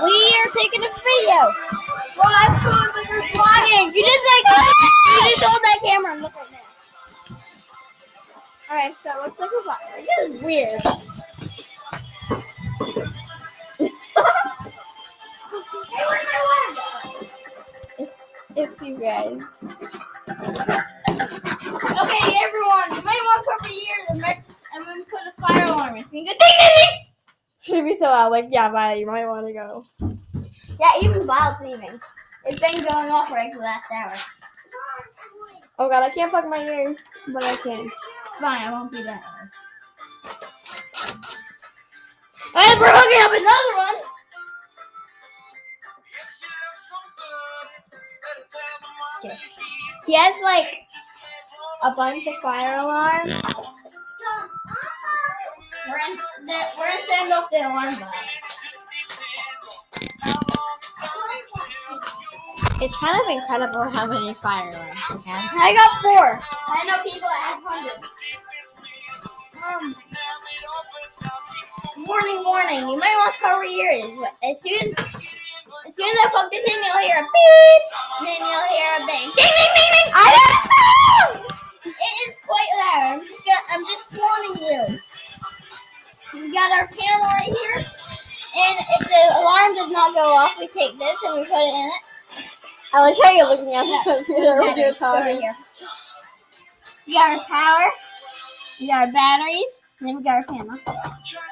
We are taking a video. Well, that's cool. Like we're vlogging. You just hold that camera and look right now. Alright, so let's look at vlog. This is weird. Hey, where's my water? It's you guys. Okay, everyone, you might want to cover your ears and then put a fire alarm. It's going to go ding, ding, ding. Should be so loud. Like, yeah, bye. You might want to go. Yeah, even Violet's leaving. It's been going off right for the last hour. Oh god, I can't plug my ears, but I can. Fine, I won't be that loud. And we're hooking up another one. Okay. He has like A bunch of fire alarms. We're gonna send off the alarm bot. It's kind of incredible how many fire alarms he has. I got 4. I know people that have hundreds. Warning! You might want to cover your ears. But as soon as I plug this in, you'll hear a beep, and then you'll hear a bang. Ding, ding, ding, ding! I got it too! It is quite loud. I'm just warning you. We got our panel right here, and if the alarm does not go off, we take this and we put it in it. I like how you're looking at the computer when you're Go right talking. here. We got our power, we got our batteries, and then we got our panel.